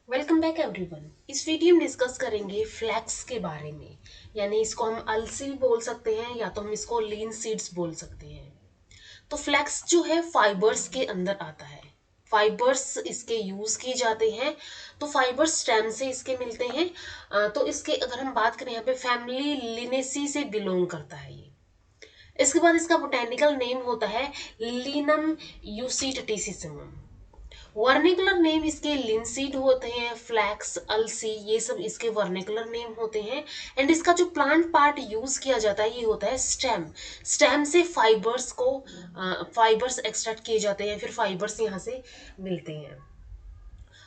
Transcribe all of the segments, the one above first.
Welcome back everyone. इस video में discuss करेंगे फ्लैक्स के बारे में। यानी इसको हम अलसी भी बोल सकते हैं या तो हम इसको लीन सीड्स बोल सकते हैं। तो फ्लैक्स जो है फाइबर्स के अंदर आता है। फाइबर्स इसके यूज किए जाते हैं। तो फाइबर्स स्टेम से इसके मिलते हैं। तो इसके अगर हम बात करें यहाँ पे फैमिली लिनेसी से बिलोंग करता है ये। इसके बाद इसका बोटेनिकल नेम होता है लिनम यूसिटटिसिमम। वर्निकुलर नेम इसके लिंसीड होते हैं, फ्लैक्स, अलसी, ये सब इसके वर्निकुलर नेम होते हैं। एंड इसका जो प्लांट पार्ट यूज किया जाता है ये होता है स्टेम। स्टेम से फाइबर्स एक्सट्रैक्ट किए जाते हैं, फिर फाइबर्स यहाँ से मिलते हैं।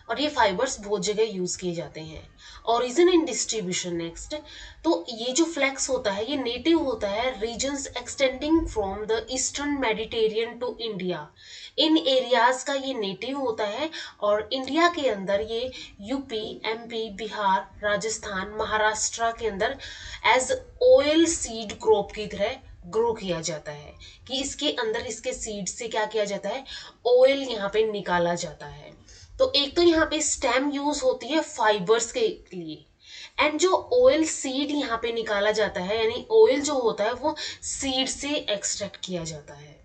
और ये फाइबर्स बहुत जगह यूज किए जाते हैं। Origin and distribution next. तो ये जो फ्लैक्स होता है ये नेटिव होता है regions extending from the eastern mediterranean to India. In areas का ये नेटिव होता है और इंडिया के अंदर ये यूपी, एमपी, बिहार, राजस्थान, महाराष्ट्र के अंदर एज ऑयल सीड क्रॉप की तरह ग्रो किया जाता है। कि इसके अंदर इसके सीड से क्या किया जाता है, ऑयल यहाँ पे निकाला जाता है। तो एक तो यहाँ पे स्टेम यूज होती है फाइबर्स के लिए। एंड जो ऑयल सीड यहाँ पे निकाला जाता है यानी ऑयल जो होता है वो सीड से एक्सट्रैक्ट किया जाता है।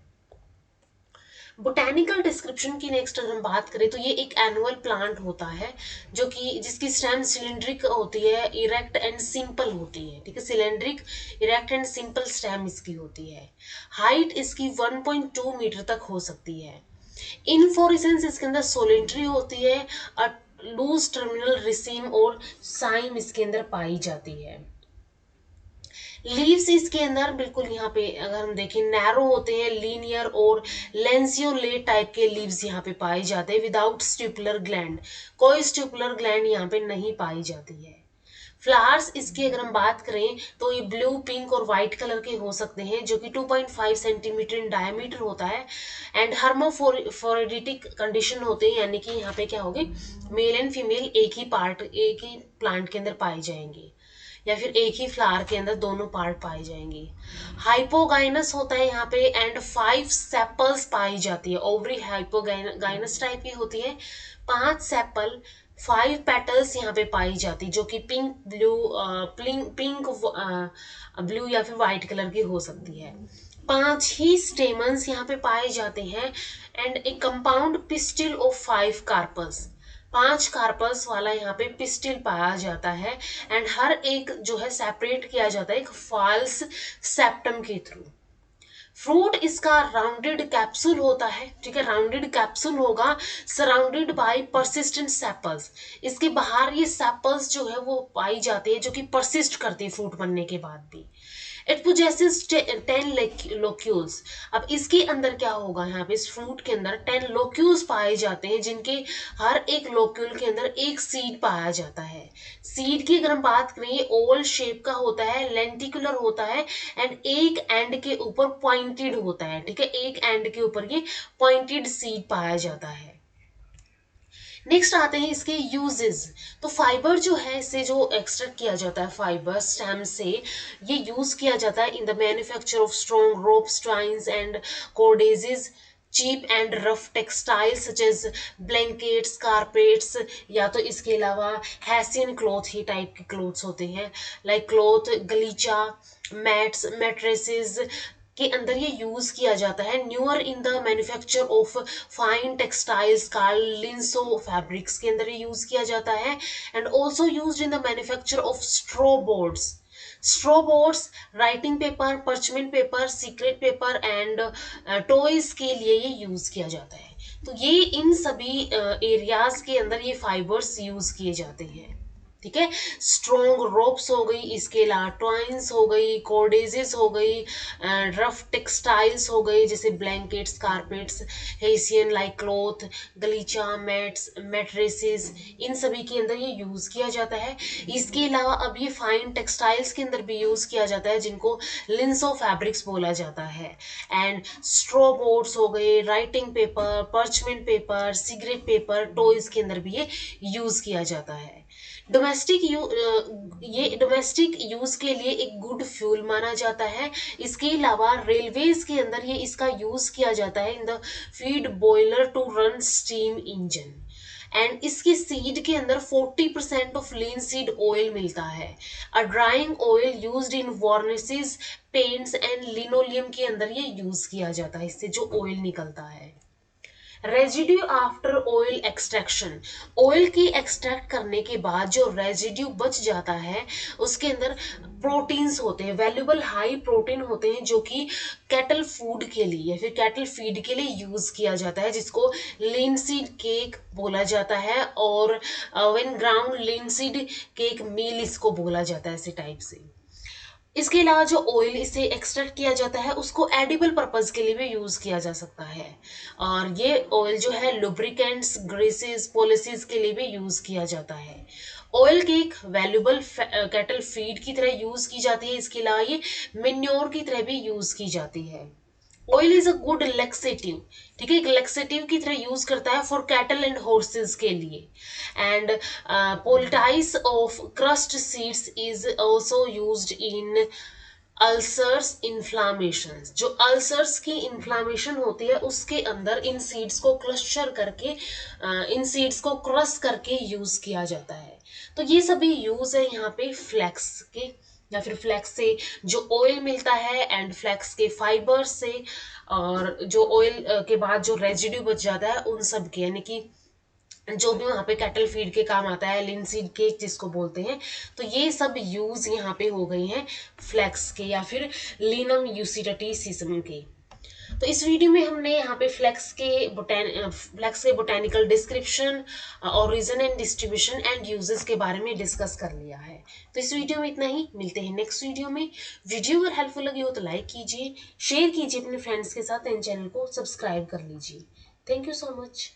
बोटेनिकल डिस्क्रिप्शन की नेक्स्ट अगर हम बात करें तो ये एक एनुअल प्लांट होता है जो कि जिसकी स्टेम सिलेंड्रिक होती है, इरेक्ट एंड सिंपल होती है। ठीक है, सिलेंड्रिक, इरेक्ट एंड सिंपल स्टेम इसकी होती है। हाइट इसकी 1.2 मीटर तक हो सकती है। इनफ्लोरेसेंस इसके अंदर सोलेंट्री होती है। लूज टर्मिनल रिसीम और साइम इसके अंदर पाई जाती है। लीव्स इसके अंदर बिल्कुल यहाँ पे अगर हम देखें नैरो होते हैं, लीनियर और लेंसियोलेट टाइप के लीव्स यहाँ पे पाए जाते हैं विदाउट स्ट्यूपुलर ग्लैंड। कोई स्ट्यूपुलर ग्लैंड यहाँ पे नहीं पाई जाती है। फ्लावर्स इसकी अगर हम बात करें तो ये ब्लू, पिंक और व्हाइट कलर के हो सकते हैं जो कि 2.5 सेंटीमीटर इन डायमीटर होता है। एंड हर्मोफोरेडिटिक कंडीशन होते हैं यानी कि यहाँ पे क्या होगी, मेल एंड फीमेल एक ही प्लांट के अंदर पाए जाएंगे या फिर एक ही फ्लावर के अंदर दोनों पार्ट पाए जाएंगे। हाइपोगाइनस होता है यहाँ पे एंड 5 सेपल्स पाई जाती है। ओवरी हाइपोगाइनस टाइप की होती है। 5 सेपल, 5 पेटल्स यहाँ पे पाई जाती जो कि पिंक, ब्लू, पिंक, ब्लू या फिर व्हाइट कलर की हो सकती है। 5 ही स्टेमन्स यहाँ पे पाए जाते हैं and a compound pistil of 5 carpels. 5 carpels वाला यहाँ पे पिस्टिल पाया जाता है। एंड हर एक जो है सेपरेट किया जाता है एक फॉल्स सेप्टम के थ्रू। फ्रूट इसका राउंडेड कैप्सूल होता है। ठीक है, राउंडेड कैप्सूल होगा सराउंडेड बाय परसिस्टेंट सेपल्स। इसके बाहर ये सेपल्स जो है वो पाई जाती है जो कि परसिस्ट करती है फ्रूट बनने के बाद भी। It possesses 10 locules. अब इसके अंदर क्या होगा, यहाँ पे इस फ्रूट के अंदर 10 लोक्यूल्स पाए जाते हैं जिनके हर एक लोक्यूल के अंदर एक सीड पाया जाता है। सीड की अगर हम बात करें ये ओवल शेप का होता है, लेंटिकुलर होता है एंड एक एंड के ऊपर पॉइंटेड होता है। ठीक है, एक एंड के ऊपर ये पॉइंटेड सीड पाया जाता है। नेक्स्ट आते हैं इसके यूजेस। तो फाइबर जो है इसे जो एक्सट्रैक्ट किया जाता है फाइबर स्टेम से, ये यूज किया जाता है in the manufacture of strong ropes, twines and cordages, cheap and rough textiles such as blankets, carpets, या तो इसके अलावा हैसियन क्लॉथ ही टाइप के क्लोथ्स होते हैं लाइक क्लॉथ, गलीचा, मैट्स, मैट्रेसेस के अंदर ये यूज किया जाता है। Newer in the manufacture of fine textiles कार्लिंसो फैब्रिक्स के अंदर ये यूज किया जाता है। And also use in the manufacture of straw boards. Straw boards, writing paper, parchment paper, secret paper and toys के लिए ये यूज किया जाता है। तो ये इन सभी एरियाज के अंदर ये फाइबर्स यूज किए जाते हैं। ठीक है, स्ट्रॉन्ग रोप्स हो गई, इसके अलावा ट्वाइंस हो गई, कॉर्डेजेस हो गई, रफ टेक्सटाइल्स हो गई जैसे blankets, carpets, hessian like cloth, गलीचा, मैट्स, मैट्रेसेस, इन सभी के अंदर ये यूज किया जाता है। इसके अलावा अब ये फाइन टेक्सटाइल्स के अंदर भी यूज किया जाता है जिनको लिंसो फैब्रिक्स बोला जाता है। एंड स्ट्रॉ बोर्ड्स हो गए, writing paper, parchment paper, cigarette paper, toys के अंदर भी ये यूज किया जाता है। ये डोमेस्टिक यूज के लिए एक गुड फ्यूल माना जाता है। इसके अलावा रेलवेज के अंदर ये इसका यूज किया जाता है in the feed boiler to run steam engine. And इसकी सीड के अंदर 40% ऑफ लीन सीड ऑयल मिलता है। A drying oil used in varnishes, paints and linoleum के अंदर ये यूज किया जाता है, इससे जो ऑयल निकलता है। Residue after oil extraction, oil की एक्सट्रैक्ट करने के बाद जो रेजिड्यू बच जाता है उसके अंदर प्रोटीन्स होते हैं, वैल्यूबल हाई प्रोटीन होते हैं, जो कि कैटल फूड के लिए या फिर कैटल फीड के लिए यूज किया जाता है, जिसको लिनसीड केक बोला जाता है, और व्हेन ग्राउंड लिनसीड केक मील इसको बोला जाता है, ऐसे टाइप से। इसके अलावा जो ऑयल इसे एक्सट्रैक्ट किया जाता है उसको एडिबल पर्पज के लिए भी यूज किया जा सकता है, और ये ऑयल जो है लुब्रिकेंट्स, ग्रीसेस, पॉलिसीज के लिए भी यूज किया जाता है। ऑयल की एक वैल्यूबल कैटल फीड की तरह यूज की जाती है। इसके अलावा ये मिन्योर की तरह भी यूज की जाती है। Oil is a good laxative, ठीक है, एक लेक्सेटिव की तरह यूज करता है फॉर कैटल एंड हॉर्सेस के लिए। And poultice of crushed seeds is also used in ulcers inflammation. जो अल्सर्स की इन्फ्लामेशन होती है उसके अंदर इन सीड्स को क्लस्टर करके इन सीड्स को क्रश करके यूज किया जाता है। तो ये सभी यूज है यहाँ पे फ्लैक्स के, या फिर फ्लैक्स से जो ऑयल मिलता है एंड फ्लैक्स के फाइबर से, और जो ऑयल के बाद जो रेजिड्यू बच जाता है उन सब के, यानी कि जो भी वहां पे कैटल फीड के काम आता है, लिनसीड केक जिसको बोलते हैं। तो ये सब यूज यहाँ पे हो गई हैं फ्लैक्स के या फिर लिनम यूसिटटीसिसम के। तो इस वीडियो में हमने यहाँ पे फ्लैक्स के बोटेनिकल डिस्क्रिप्शन और region and distribution and uses के बारे में डिस्कस कर लिया है। तो इस वीडियो में इतना ही, मिलते हैं नेक्स्ट वीडियो में। वीडियो अगर हेल्पफुल लगी हो तो लाइक कीजिए, शेयर कीजिए अपने फ्रेंड्स के साथ, एंड चैनल को सब्सक्राइब कर लीजिए। Thank you so much.